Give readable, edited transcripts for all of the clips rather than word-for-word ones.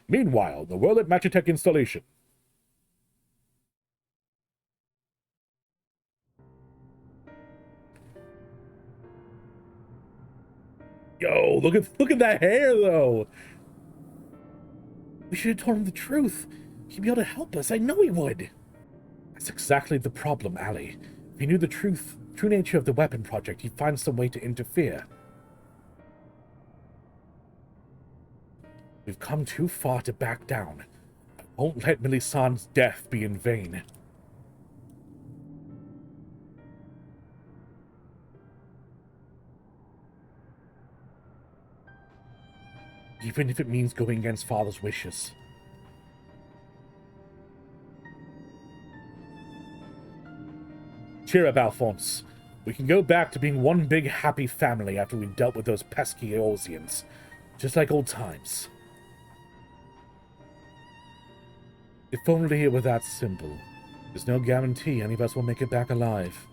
Meanwhile, the world at Magitech installation. Yo, look at that hair, though. We should have told him the truth. He'd be able to help us. I know he would. That's exactly the problem, Allie. If he knew the true nature of the weapon project, he'd find some way to interfere. We've come too far to back down. I won't let Melisandre's death be in vain. Even if it means going against Father's wishes. Cheer up, Alphonse. We can go back to being one big happy family after we've dealt with those pesky Eorzeans. Just like old times. If only it were that simple. There's no guarantee any of us will make it back alive.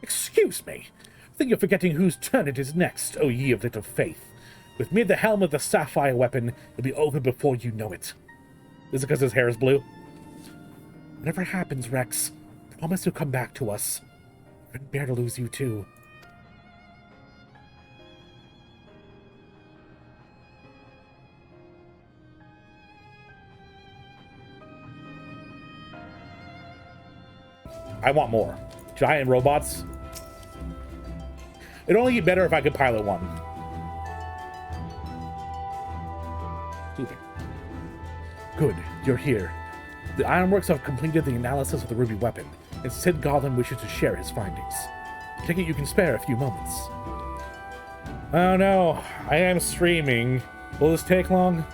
Excuse me. I think you're forgetting whose turn it is next, O ye of little faith. With me at the helm of the SAPHIRE weapon, it'll be over before you know it. Is it because his hair is blue? Whatever happens, Rex, promise you'll come back to us. I couldn't bear to lose you, too. I want more. Giant robots. It'd only get better if I could pilot one. Good, you're here. The Ironworks have completed the analysis of the Ruby weapon, and Sid Gotham wishes to share his findings. Take it you can spare a few moments. Oh no, I am streaming. Will this take long?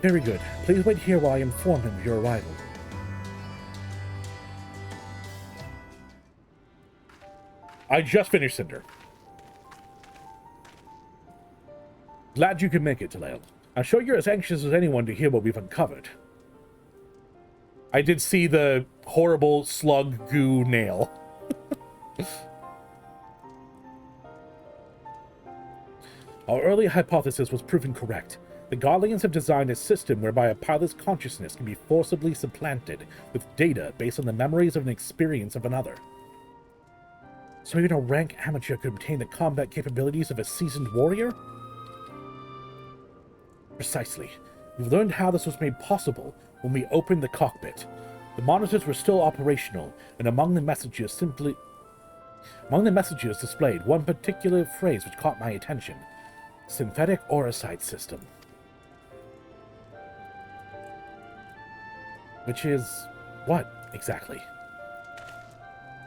Very good. Please wait here while I inform him of your arrival. I just finished Cinder. Glad you could make it, Talal. I'm sure you're as anxious as anyone to hear what we've uncovered. I did see the horrible slug goo nail. Our early hypothesis was proven correct. The Godlians have designed a system whereby a pilot's consciousness can be forcibly supplanted with data based on the memories of an experience of another. So even a rank amateur could obtain the combat capabilities of a seasoned warrior? Precisely. We've learned how this was made possible when we opened the cockpit. The monitors were still operational, and among the messages displayed one particular phrase which caught my attention. Synthetic Orosite system. Which is what, exactly?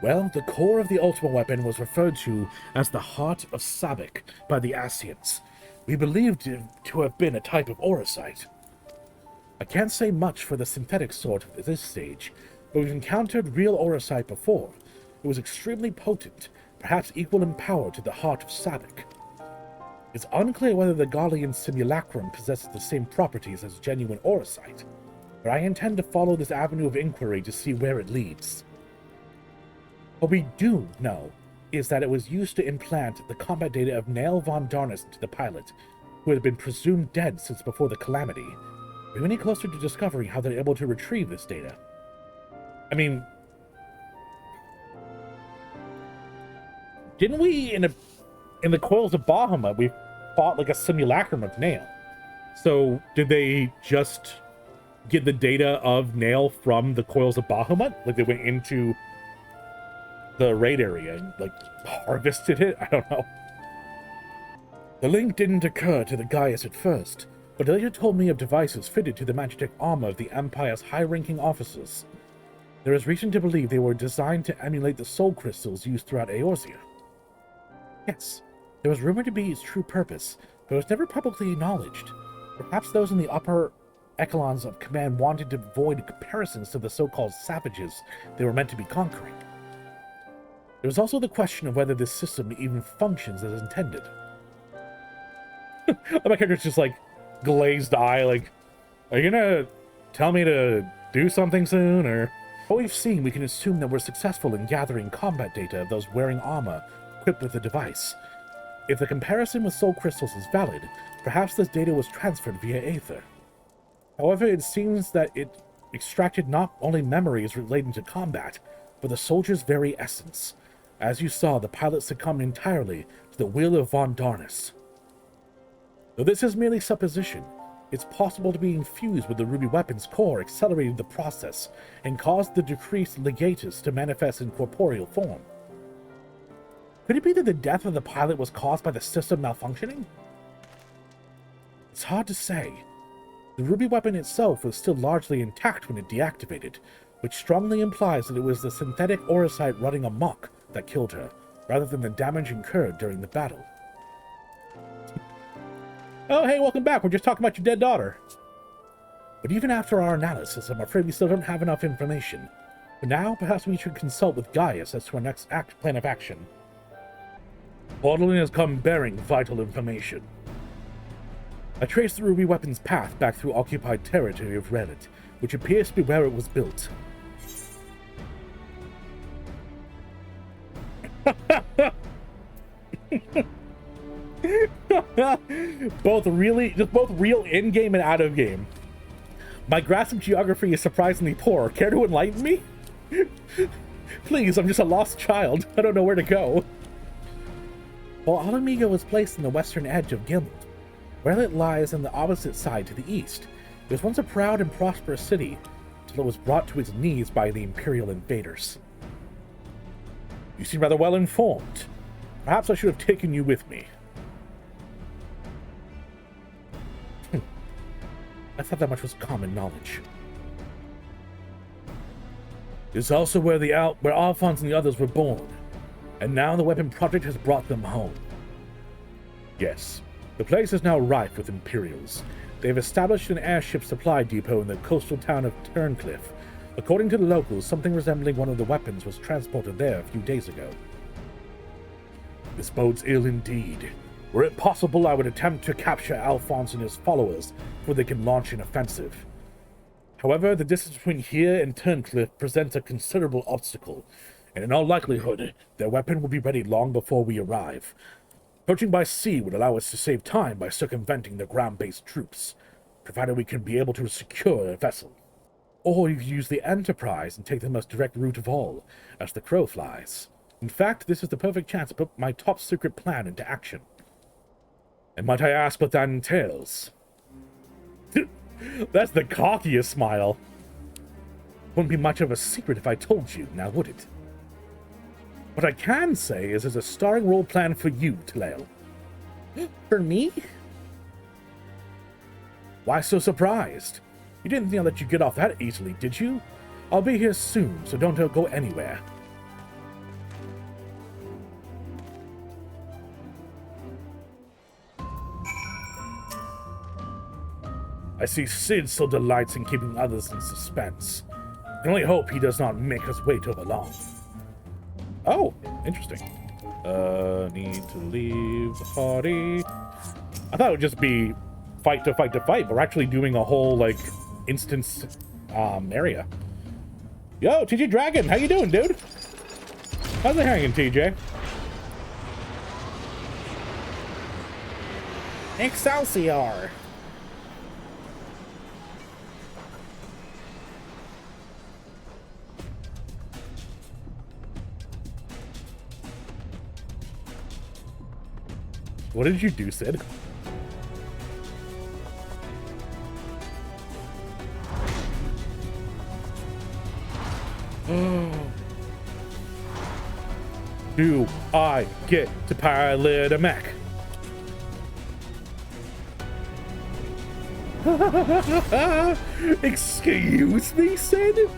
Well, the core of the Ultima weapon was referred to as the Heart of Sabbac by the Ascians. We believed it to have been a type of Orosite. I can't say much for the synthetic sort at this stage, but we've encountered real Orosite before. It was extremely potent, perhaps equal in power to the Heart of Sabbac. It's unclear whether the Gallian simulacrum possesses the same properties as genuine Orosite, but I intend to follow this avenue of inquiry to see where it leads. What we do know is that it was used to implant the combat data of Nael von Darnus into the pilot, who had been presumed dead since before the Calamity. Are we any closer to discovering how they're able to retrieve this data? I mean, didn't we, in the Coils of Bahamut, we fought like a simulacrum of Nael? So, did they just get the data of Nael from the Coils of Bahamut? Like, they went into the raid area and, like, harvested it? I don't know. The link didn't occur to the Gaius at first, but they later told me of devices fitted to the Magitech armor of the Empire's high-ranking officers. There is reason to believe they were designed to emulate the soul crystals used throughout Eorzea. Yes, there was rumored to be its true purpose, but it was never publicly acknowledged. Perhaps those in the upper echelons of command wanted to avoid comparisons to the so-called savages they were meant to be conquering. There was also the question of whether this system even functions as intended. My character's just like, glazed eye, like, are you gonna tell me to do something soon, or? What we've seen, we can assume that we're successful in gathering combat data of those wearing armor equipped with the device. If the comparison with soul crystals is valid, perhaps this data was transferred via Aether. However, it seems that it extracted not only memories relating to combat, but the soldier's very essence. As you saw, the pilot succumbed entirely to the will of Von Darnus. Though this is merely supposition, it's possible to be infused with the ruby weapon's core accelerated the process and caused the decreased legatus to manifest in corporeal form. Could it be that the death of the pilot was caused by the system malfunctioning? It's hard to say. The ruby weapon itself was still largely intact when it deactivated, which strongly implies that it was the synthetic orosite running amok that killed her, rather than the damage incurred during the battle. Oh, hey, welcome back. We're just talking about your dead daughter. But even after our analysis, I'm afraid we still don't have enough information. For now, perhaps we should consult with Gaius as to our next plan of action. Portaling has come bearing vital information. I traced the ruby weapon's path back through occupied territory of Reddit, which appears to be where it was built. both real in-game and out-of-game. My grasp of geography is surprisingly poor. Care to enlighten me? Please, I'm just a lost child. I don't know where to go. While Alamigo was placed in the western edge of Gimlet, where it lies on the opposite side to the east, it was once a proud and prosperous city, until it was brought to its knees by the Imperial invaders. You seem rather well informed. Perhaps I should have taken you with me. I thought that much was common knowledge. It's also where Alphonse and the others were born, and now the weapon project has brought them home. Yes, the place is now rife with Imperials. They've established an airship supply depot in the coastal town of Turncliffe. According to the locals, something resembling one of the weapons was transported there a few days ago. This bodes ill indeed. Were it possible, I would attempt to capture Alphonse and his followers before they can launch an offensive. However, the distance between here and Turncliffe presents a considerable obstacle, and in all likelihood, their weapon will be ready long before we arrive. Approaching by sea would allow us to save time by circumventing the ground-based troops, provided we can be able to secure a vessel. Or you could use the Enterprise and take the most direct route of all, as the crow flies. In fact, this is the perfect chance to put my top secret plan into action. And might I ask what that entails? That's the cockiest smile. Wouldn't be much of a secret if I told you, now would it? What I can say is there's a starring role plan for you, Talael. For me? Why so surprised? You didn't think I'd let you get off that easily, did you? I'll be here soon, so don't go anywhere. I see Sid still delights in keeping others in suspense. I can only hope he does not make us wait over long. Oh, interesting. Need to leave the party. I thought it would just be fight to fight to fight, but we're actually doing a whole, like, instance, area. Yo, TJ Dragon, how you doing, dude? How's it hanging, TJ? Excelsior! What did you do, Sid? Do I get to pilot a mech? Excuse me, Sid?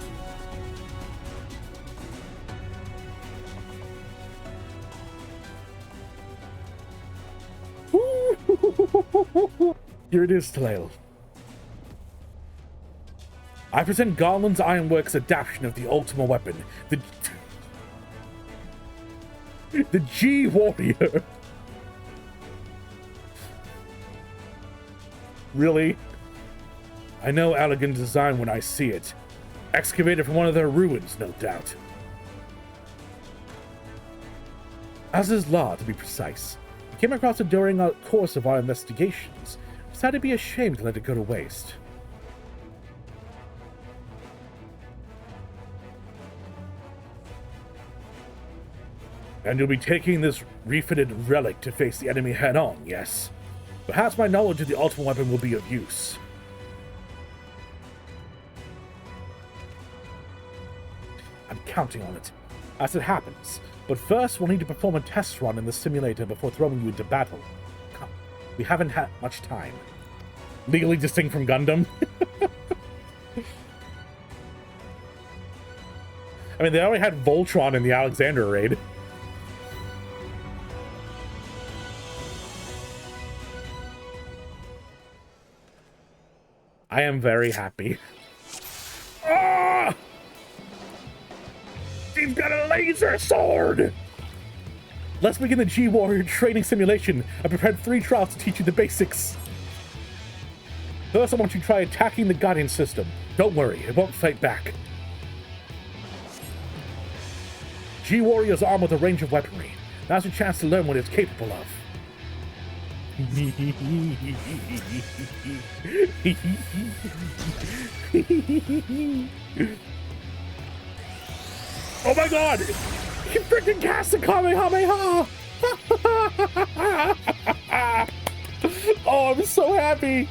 Here it is, Talael. I present Garland's Ironworks adaptation of the Ultima weapon, the G-Warrior. Really? I know elegant design when I see it. Excavated from one of their ruins, no doubt. As is law, to be precise. Came across it during a course of our investigations. Decided it'd be a shame to let it go to waste. And you'll be taking this refitted relic to face the enemy head-on, yes? Perhaps my knowledge of the ultimate weapon will be of use. I'm counting on it, as it happens. But first, we'll need to perform a test run in the simulator before throwing you into battle. Come, we haven't had much time. Legally distinct from Gundam? I mean, they already had Voltron in the Alexander raid. I am very happy. Ah! He's got a laser sword! Let's begin the G-Warrior training simulation. I prepared 3 trials to teach you the basics. First, I want you to try attacking the guardian system. Don't worry, it won't fight back. G-Warrior's armed with a range of weaponry. Now's your chance to learn what it's capable of. Oh my god! He freaking cast a Kamehameha! Oh, I'm so happy!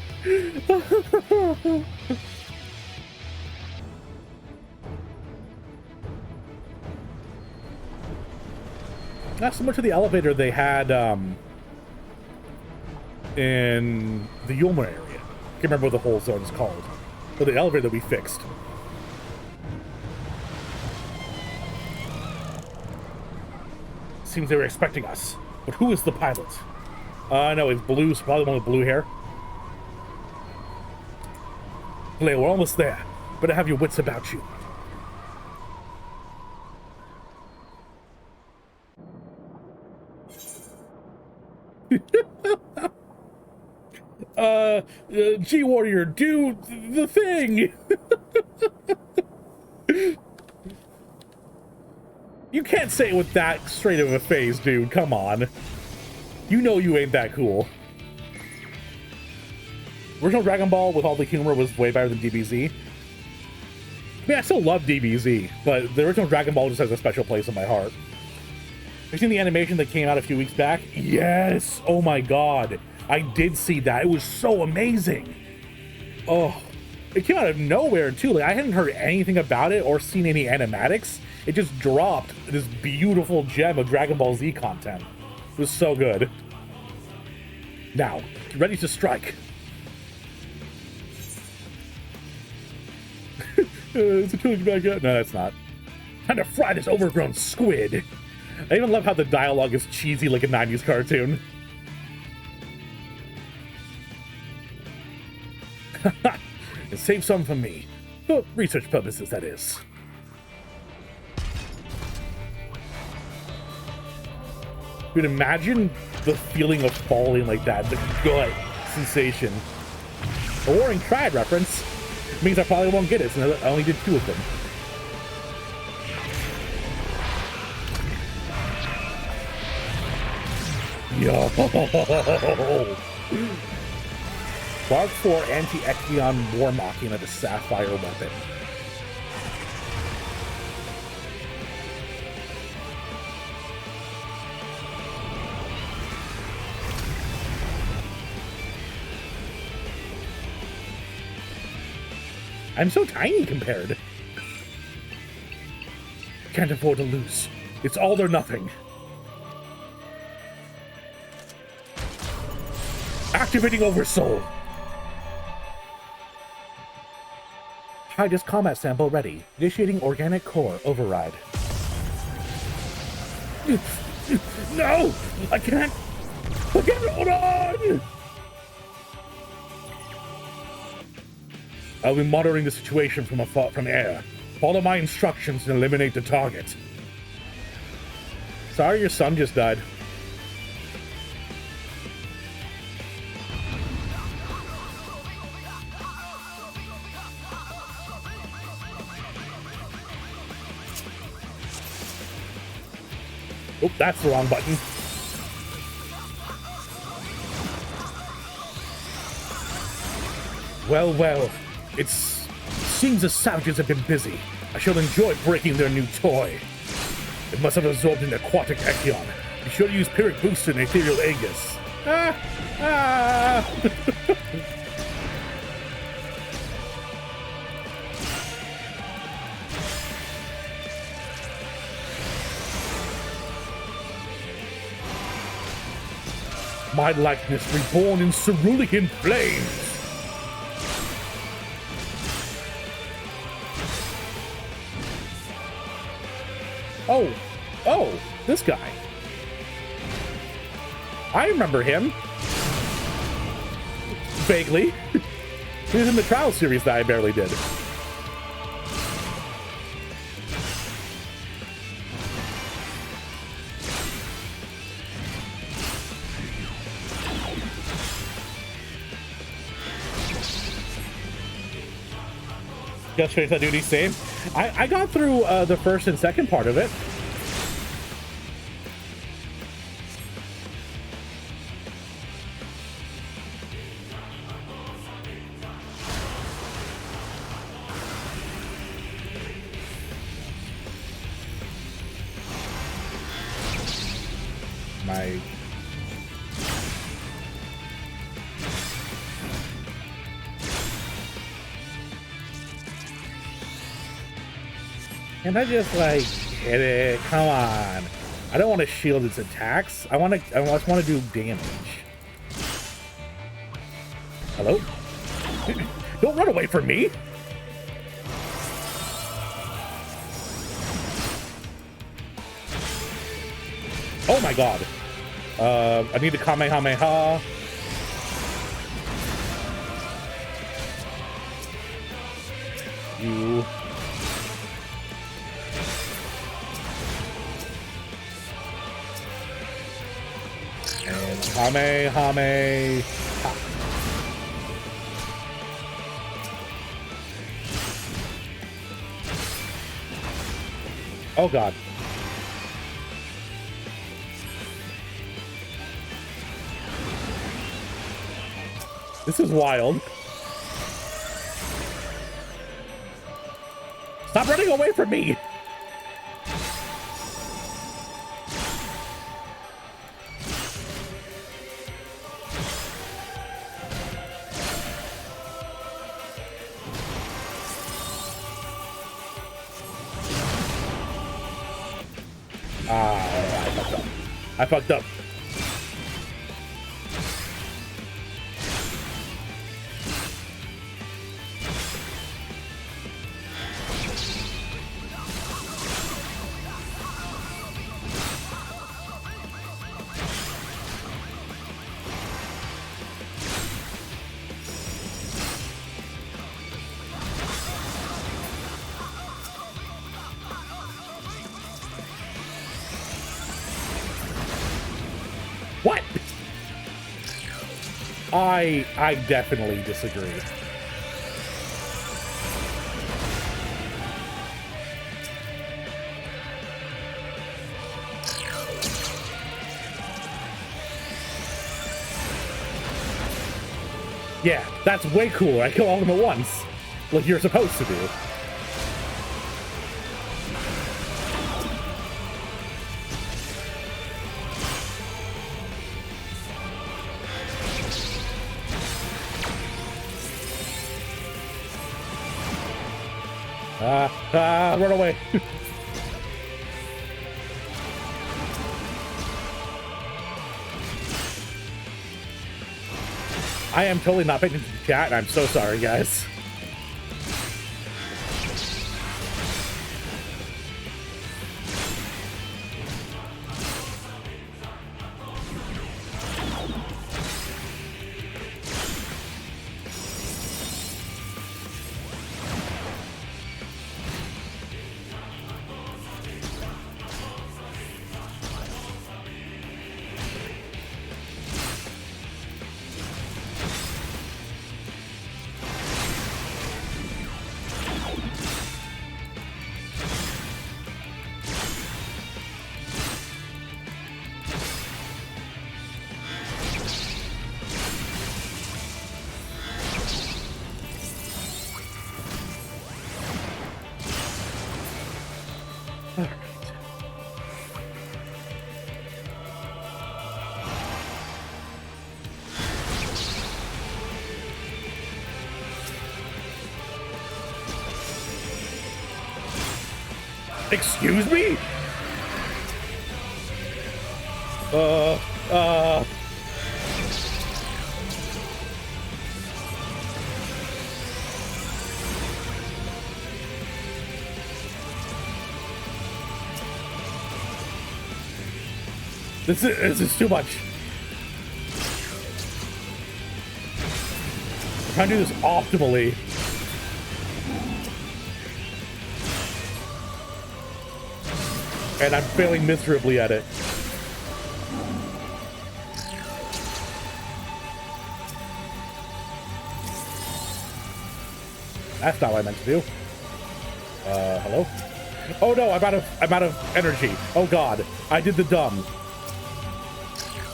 Not so much of the elevator they had in the Yulmer area. Can't remember what the whole zone is called. But the elevator that we fixed. Seems they were expecting us. But who is the pilot? No, it's Blue. It's probably the one with blue hair. Leo, we're almost there. Better have your wits about you. G-Warrior, do the thing! You can't say it with that straight of a face, dude. Come on. You know you ain't that cool. Original Dragon Ball with all the humor was way better than DBZ. I mean, I still love DBZ, but the original Dragon Ball just has a special place in my heart. Have you seen the animation that came out a few weeks back? Yes! Oh my god. I did see that. It was so amazing. Oh. It came out of nowhere, too. Like, I hadn't heard anything about it or seen any animatics. It just dropped this beautiful gem of Dragon Ball Z content. It was so good. Now, ready to strike. It's a killing back up. No, that's not. Time to fry this overgrown squid. I even love how the dialogue is cheesy like a 90s cartoon. And save some for me. For research purposes, that is. Dude, imagine the feeling of falling like that. The gut sensation. A Warring Triad reference. Means I probably won't get it, since I only did 2 of them. Yo! Bark 4 Anti-Echion War Machina, the Sapphire weapon. I'm so tiny compared. Can't afford to lose. It's all or nothing. Activating Oversoul. Hydus combat sample ready. Initiating organic core override. No! I can't hold on! I'll be monitoring the situation from air. Follow my instructions and eliminate the target. Sorry, your son just died. Oh, that's the wrong button. Well, well, it seems the savages have been busy. I shall enjoy breaking their new toy. It must have absorbed an aquatic echion. Be sure to use Pyrrhic Booster and Ethereal Aegis. My likeness reborn in cerulean flames. Oh, this guy. I remember him. Vaguely. He was in the trial series that I barely did. Just finished that duty save. I got through the first and second part of it. And I just like hit it. Come on. I don't want to shield its attacks. I just want to do damage. Hello? Don't run away from me. Oh my god. I need to Kamehameha. You. Hame. Oh god. This is wild. Stop running away from me! I fucked up. What? I definitely disagree. Yeah, that's way cooler. I kill all of them at once, like you're supposed to do. Run away. I am totally not paying attention to chat, and I'm so sorry, guys. Excuse me? This is too much. I'm trying to do this optimally. And I'm failing miserably at it. That's not what I meant to do. Hello? Oh no, I'm out of energy. Oh god, I did the dumb.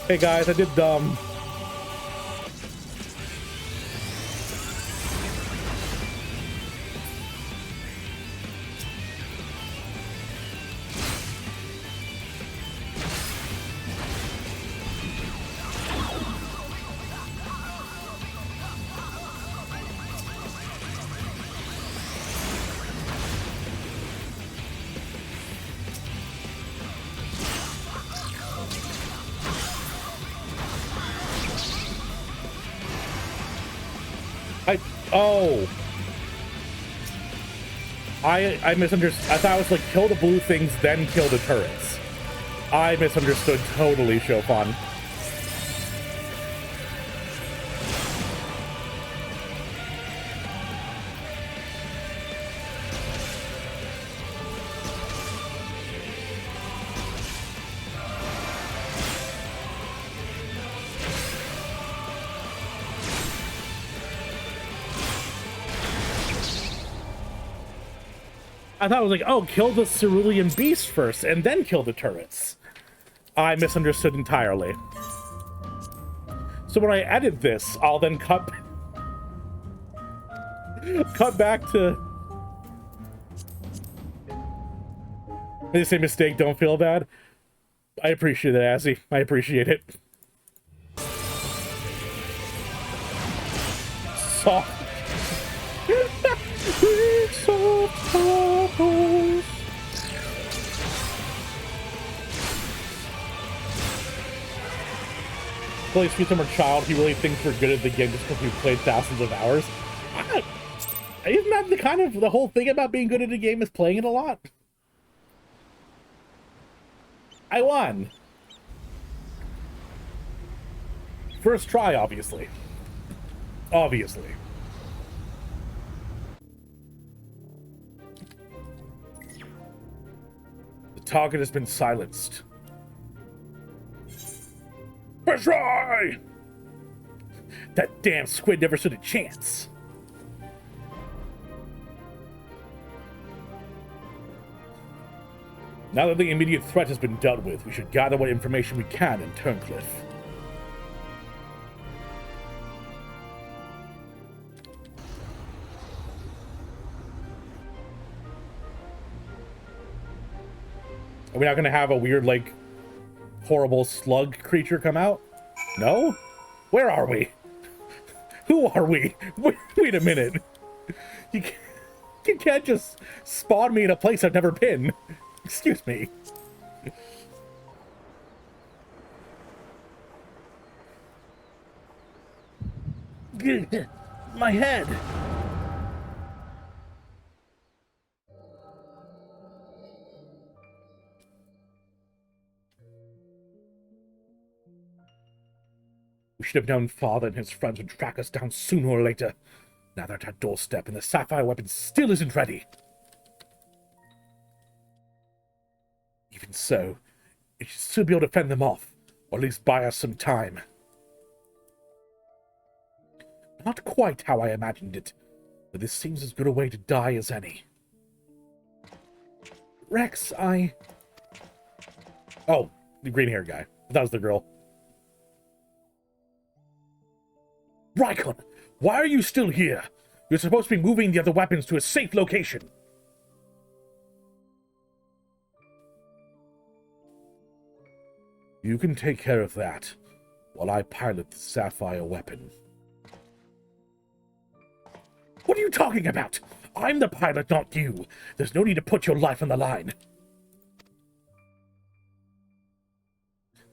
Hey guys, I did dumb. Oh. I misunderstood. I thought it was like kill the blue things, then kill the turrets. I misunderstood totally, Chopin. I thought it was like, oh, kill the cerulean beast first, and then kill the turrets. I misunderstood entirely. So when I edit this, I'll then cut back to... They say mistake, don't feel bad. I appreciate it, Azzy. I appreciate it. Soft. Billy Sweet's our child, he really thinks we're good at the game just because we've played thousands of hours. Isn't that the kind of the whole thing about being good at a game is playing it a lot? I won. First try, obviously. Obviously. The target has been silenced. First try! That damn squid never stood a chance. Now that the immediate threat has been dealt with, we should gather what information we can in Turncliffe. Are we not gonna have a weird, like, horrible slug creature come out? No? Where are we? Who are we? Wait a minute. You can't just spawn me in a place I've never been. Excuse me. My head. We should have known Father and his friends would track us down sooner or later. Now they're at our doorstep and the sapphire weapon still isn't ready. Even so, it should still be able to fend them off, or at least buy us some time. Not quite how I imagined it, but this seems as good a way to die as any. Rex, Oh, the green-haired guy. That was the girl. Rykon, why are you still here? You're supposed to be moving the other weapons to a safe location. You can take care of that, while I pilot the sapphire weapon. What are you talking about? I'm the pilot, not you. There's no need to put your life on the line.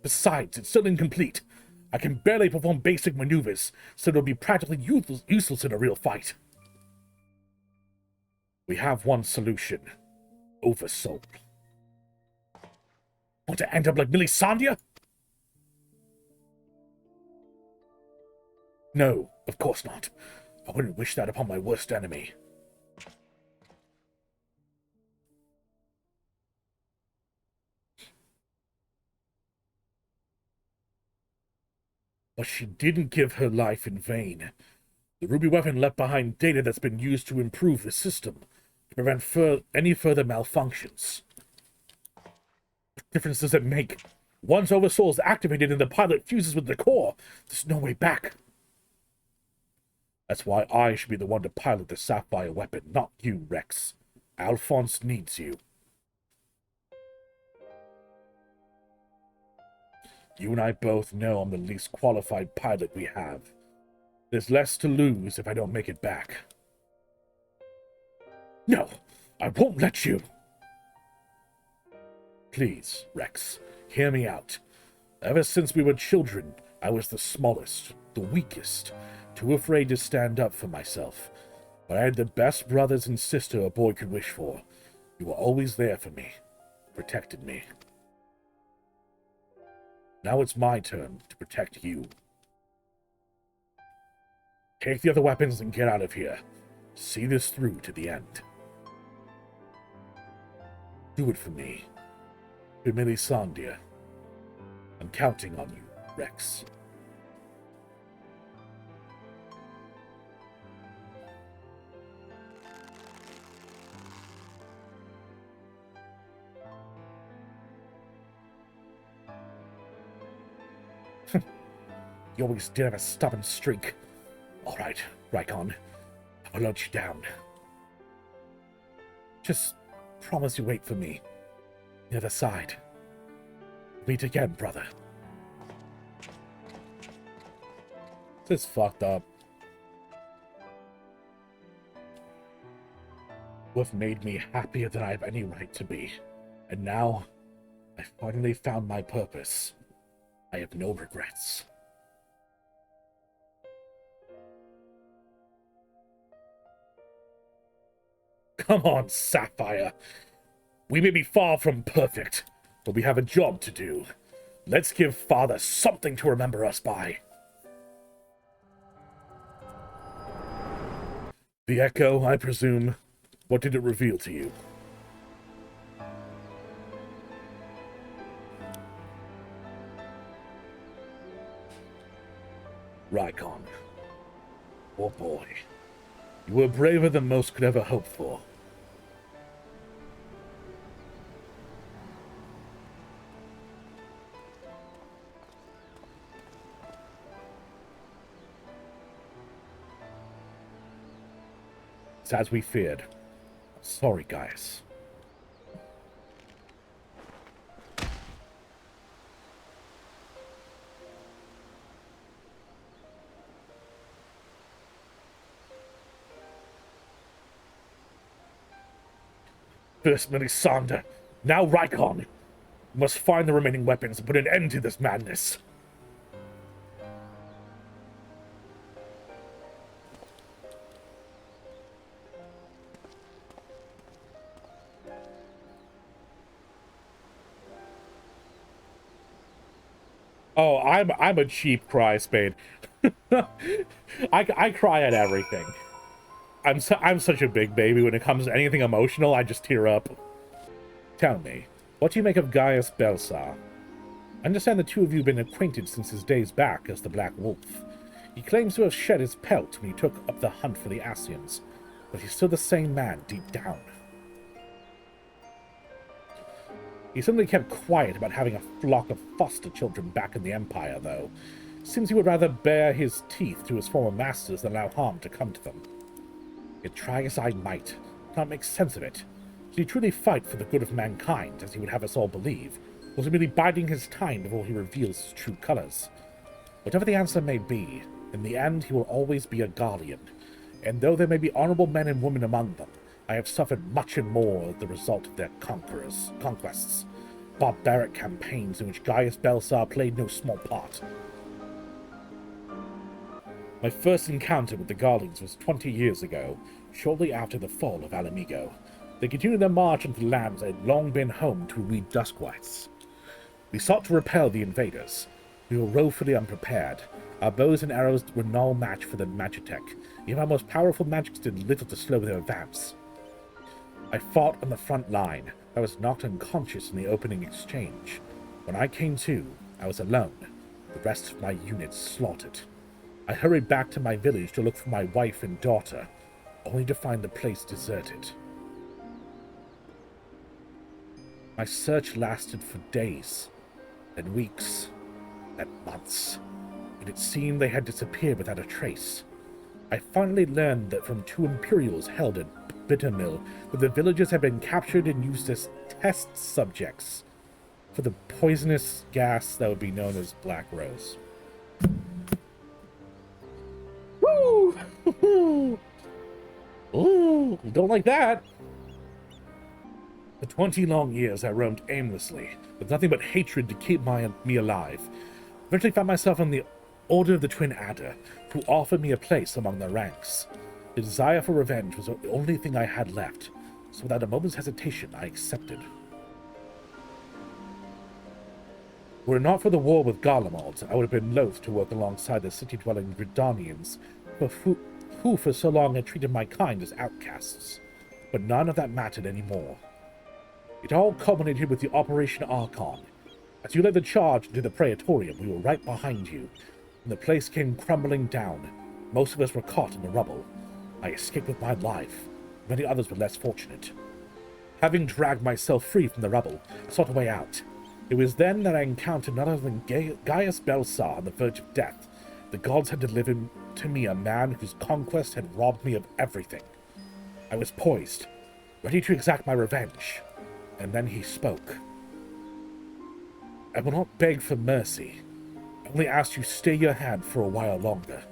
Besides, it's still incomplete. I can barely perform basic maneuvers, so it'll be practically useless in a real fight. We have one solution. Oversoul. Want to end up like Melisandre? No, of course not. I wouldn't wish that upon my worst enemy. But she didn't give her life in vain. The ruby weapon left behind data that's been used to improve the system, to prevent any further malfunctions. What difference does it make? Once Oversoul is activated and the pilot fuses with the core, there's no way back. That's why I should be the one to pilot the SAPHIRE weapon, not you, Rex. Alphonse needs you. You and I both know I'm the least qualified pilot we have. There's less to lose if I don't make it back. No, I won't let you. Please, Rex, hear me out. Ever since we were children, I was the smallest, the weakest, too afraid to stand up for myself. But I had the best brothers and sister a boy could wish for. You were always there for me, protected me. Now it's my turn to protect you. Take the other weapons and get out of here. See this through to the end. Do it for me. For Melisandre. I'm counting on you, Rex. You always did have a stubborn streak. All right, Rykon. I won't let you down. Just promise you wait for me. The other side. Meet again, brother. This is fucked up. You have made me happier than I have any right to be. And now, I finally found my purpose. I have no regrets. Come on, Sapphire. We may be far from perfect, but we have a job to do. Let's give Father something to remember us by. The Echo, I presume. What did it reveal to you? Rykon. Oh boy. You were braver than most could ever hope for. It's as we feared. Sorry, guys. First Melisandre, now Rykon. We must find the remaining weapons and put an end to this madness. Oh, I'm a cheap cry spade. I cry at everything. I'm such a big baby when it comes to anything emotional. I just tear up. Tell me, what do you make of Gaius Belsar? I understand the two of you have been acquainted since his days back as the Black Wolf. He claims to have shed his pelt when he took up the hunt for the Ascians, but he's still the same man deep down. He simply kept quiet about having a flock of foster children back in the Empire, though. Seems he would rather bare his teeth to his former masters than allow harm to come to them. Yet try as I might, I can't make sense of it. Did he truly fight for the good of mankind, as he would have us all believe? Or was he merely biding his time before he reveals his true colors? Whatever the answer may be, in the end he will always be a guardian, and though there may be honorable men and women among them, I have suffered much and more as the result of their conquests, barbaric campaigns in which Gaius Belsar played no small part. My first encounter with the Guardians was 20 years ago, shortly after the fall of Alamigo. They continued their march into lands that had long been home to we Duskwights. We sought to repel the invaders. We were woefully unprepared. Our bows and arrows were no match for the Magitech. Even our most powerful magics did little to slow their advance. I fought on the front line. I was knocked unconscious in the opening exchange. When I came to, I was alone. The rest of my unit slaughtered. I hurried back to my village to look for my wife and daughter, only to find the place deserted. My search lasted for days, then weeks, then months, and it seemed they had disappeared without a trace. I finally learned that from 2 Imperials held at Bittermill that the villagers had been captured and used as test subjects for the poisonous gas that would be known as Black Rose. Woo! Ooh, don't like that. For 20 long years I roamed aimlessly, with nothing but hatred to keep me alive. Eventually found myself in the Order of the Twin Adder, who offered me a place among their ranks. The desire for revenge was the only thing I had left, so without a moment's hesitation I accepted. Were it not for the war with Garlemald, I would have been loath to work alongside the city-dwelling Gridanians, who for so long had treated my kind as outcasts. But none of that mattered anymore. It all culminated with the Operation Archon. As you led the charge into the Praetorium, we were right behind you. When the place came crumbling down, most of us were caught in the rubble. I escaped with my life. Many others were less fortunate. Having dragged myself free from the rubble, I sought a way out. It was then that I encountered none other than Gaius Belsar on the verge of death. The gods had delivered to me a man whose conquest had robbed me of everything. I was poised, ready to exact my revenge, and then he spoke. I will not beg for mercy. I only ask you stay your hand for a while longer.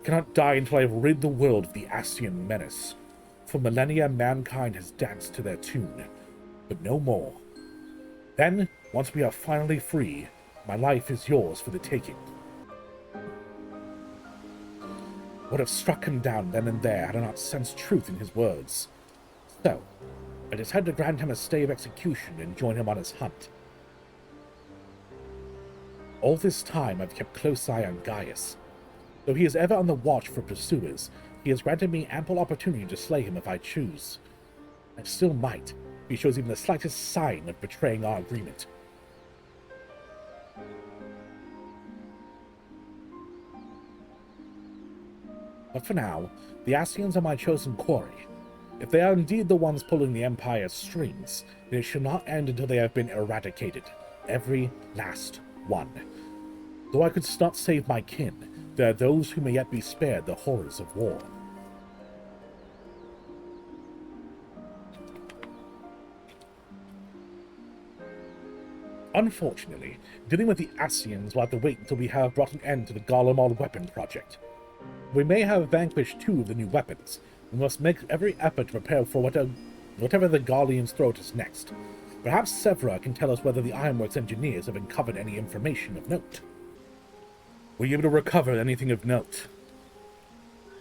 I cannot die until I have rid the world of the Ascian menace. For millennia mankind has danced to their tune, but no more. Then, once we are finally free, my life is yours for the taking. Would have struck him down then and there had I not sensed truth in his words. So, I decided to grant him a stay of execution and join him on his hunt. All this time I've kept close eye on Gaius. Though he is ever on the watch for pursuers, he has granted me ample opportunity to slay him if I choose. I still might, if he shows even the slightest sign of betraying our agreement. But for now, the Ascians are my chosen quarry. If they are indeed the ones pulling the Empire's strings, then it should not end until they have been eradicated. Every last one. Though I could not save my kin, there are those who may yet be spared the horrors of war. Unfortunately, dealing with the Ascians will have to wait until we have brought an end to the Garlemald weapon project. We may have vanquished 2 of the new weapons. We must make every effort to prepare for whatever the Garleans throw at us next. Perhaps Severa can tell us whether the Ironworks engineers have uncovered any information of note. Were you able to recover anything of note?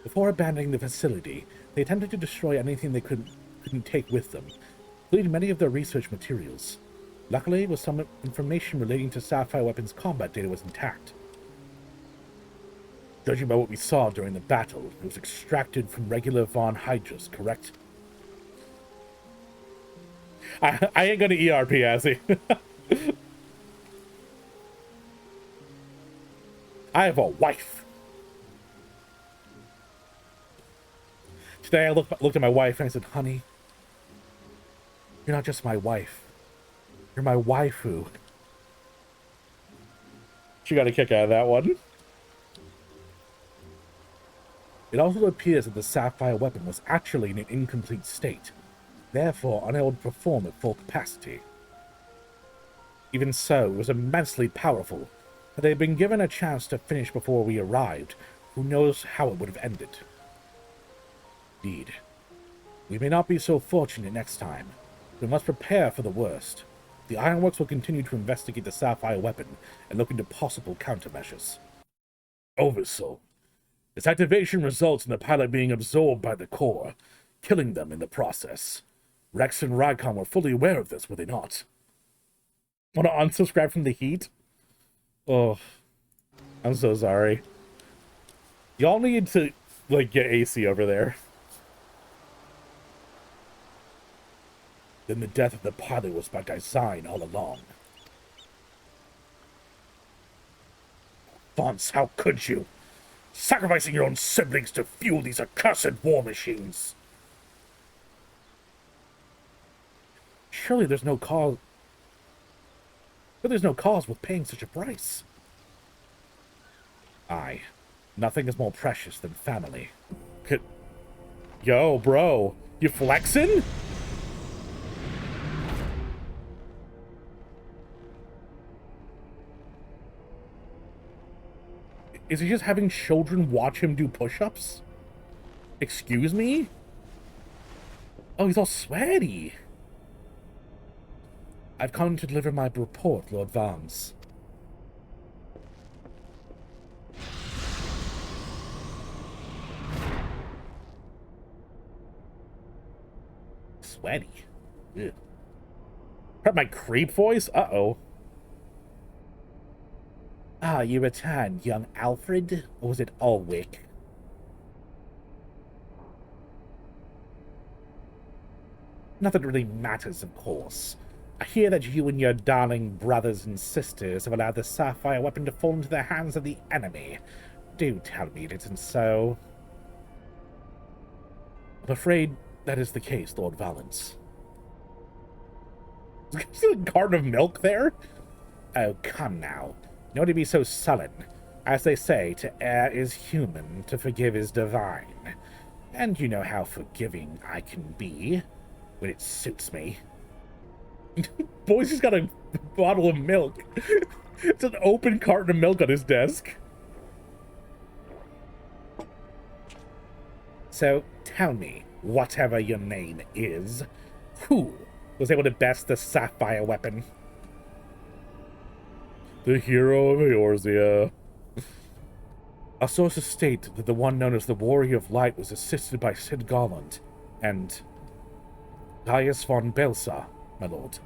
Before abandoning the facility, they attempted to destroy anything they couldn't take with them, including many of their research materials. Luckily, with some information relating to Sapphire weapons combat data was intact. Judging by what we saw during the battle, it was extracted from regular Von Hydras, correct? I ain't gonna ERP, Azzy. I have a wife. Today I looked at my wife and I said, honey, you're not just my wife. You're my waifu. She got a kick out of that one. It also appears that the Sapphire weapon was actually in an incomplete state, therefore unable to perform at full capacity. Even so, it was immensely powerful. Had they been given a chance to finish before we arrived, who knows how it would have ended. Indeed. We may not be so fortunate next time. We must prepare for the worst. The Ironworks will continue to investigate the Sapphire weapon and look into possible countermeasures. Oversoul. Its activation results in the pilot being absorbed by the core, killing them in the process. Rex and Rykon were fully aware of this, were they not? Want to unsubscribe from the heat? Oh, I'm so sorry. Y'all need to, like, get AC over there. Then the death of the pilot was by design all along. Vance, how could you? Sacrificing your own siblings to fuel these accursed war machines. Surely there's no cause... But there's no cause with paying such a price. Aye. Nothing is more precious than family. Yo, bro. You flexing? Is he just having children watch him do push-ups? Excuse me? Oh, he's all sweaty. I've come to deliver my report, Lord Vance. Sweaty. Ugh. Heard my creep voice? Uh-oh. Ah, you returned, young Alfred? Or was it Ulwick? Nothing really matters, of course. I hear that you and your darling brothers and sisters have allowed the Sapphire weapon to fall into the hands of the enemy. Do tell me it isn't so. I'm afraid that is the case, Lord Valence. Is there a carton of milk there? Oh, come now. No to be so sullen. As they say, to err is human, to forgive is divine. And you know how forgiving I can be, when it suits me. Boy's just got a bottle of milk. It's an open carton of milk on his desk. So, tell me, whatever your name is, who was able to best the Sapphire weapon? The hero of Eorzea. Our sources state that the one known as the Warrior of Light was assisted by Sid Garland and Gaius von Belsa, my lord.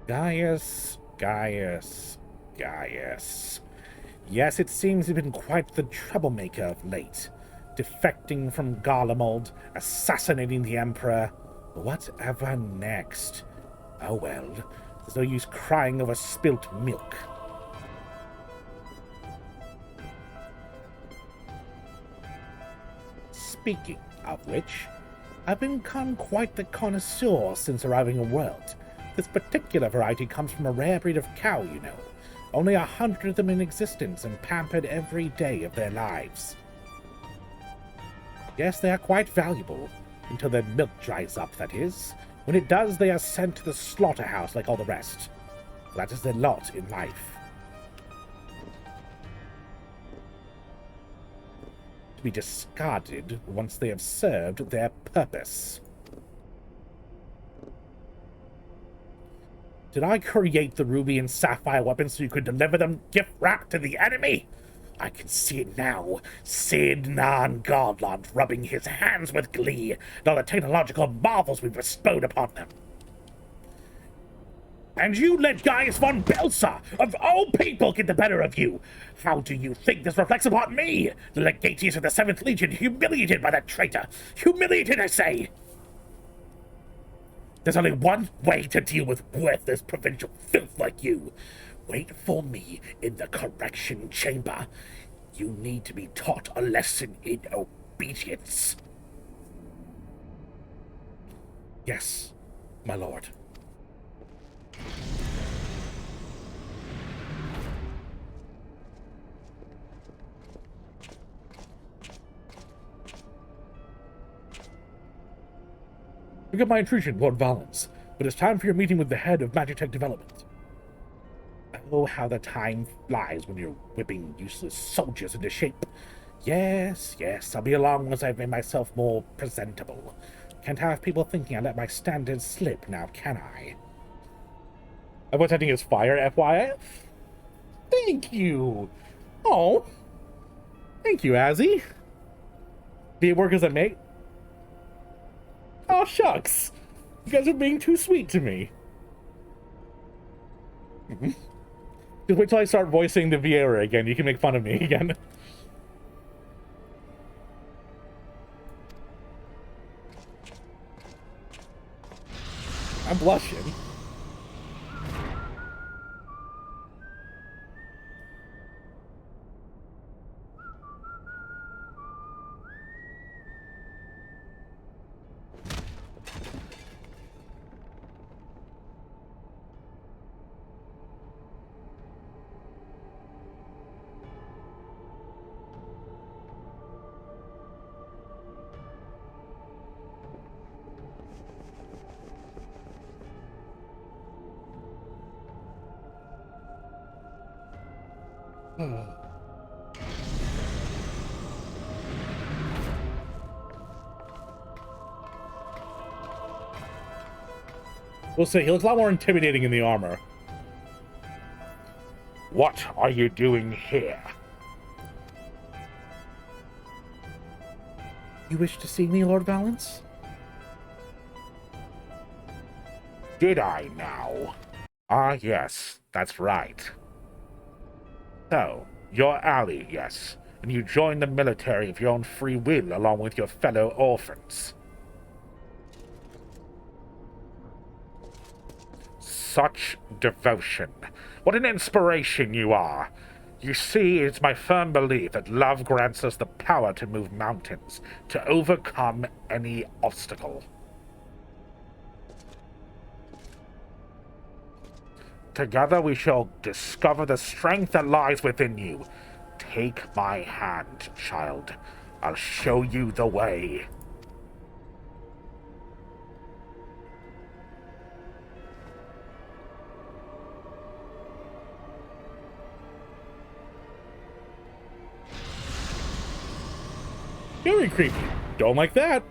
Gaius. Yes, it seems he's been quite the troublemaker of late. Defecting from Garlemald, assassinating the Emperor. Whatever next? Oh well, there's no use crying over spilt milk. Speaking of which, I've become quite the connoisseur since arriving in World. This particular variety comes from a rare breed of cow, you know. Only 100 of them in existence and pampered every day of their lives. Yes, they are quite valuable, until their milk dries up, that is. When it does, they are sent to the slaughterhouse like all the rest. That is their lot in life. To be discarded once they have served their purpose. Did I create the ruby and sapphire weapons so you could deliver them gift-wrapped to the enemy? I can see it now. Sid Nan Godland rubbing his hands with glee at all the technological marvels we've bestowed upon them. And you let Gaius von Belsa, of all people, get the better of you. How do you think this reflects upon me, the Legatius of the 7th Legion, humiliated by that traitor? Humiliated, I say! There's only one way to deal with worthless provincial filth like you. Wait for me in the correction chamber. You need to be taught a lesson in obedience. Yes, my lord. Forgive my intrusion, Lord Valence, but it's time for your meeting with the head of Magitech Development. Oh, how the time flies when you're whipping useless soldiers into shape. Yes, yes, I'll be along once I've made myself more presentable. Can't have people thinking I let my standards slip now, can I? I was hitting his fire, FYI. Thank you! Oh, thank you, Azzy. Do you work as a mate? Oh, shucks. You guys are being too sweet to me. Just wait till I start voicing the Vieira again. You can make fun of me again. I'm blushing. We'll see. He looks a lot more intimidating in the armor. What are you doing here? You wish to see me, Lord Valence? Did I now? Ah, yes, that's right. So, you're ally, yes, and you joined the military of your own free will along with your fellow orphans. Such devotion. What an inspiration you are. You see, it's my firm belief that love grants us the power to move mountains, to overcome any obstacle. Together we shall discover the strength that lies within you. Take my hand, child. I'll show you the way. Very creepy. Don't like that.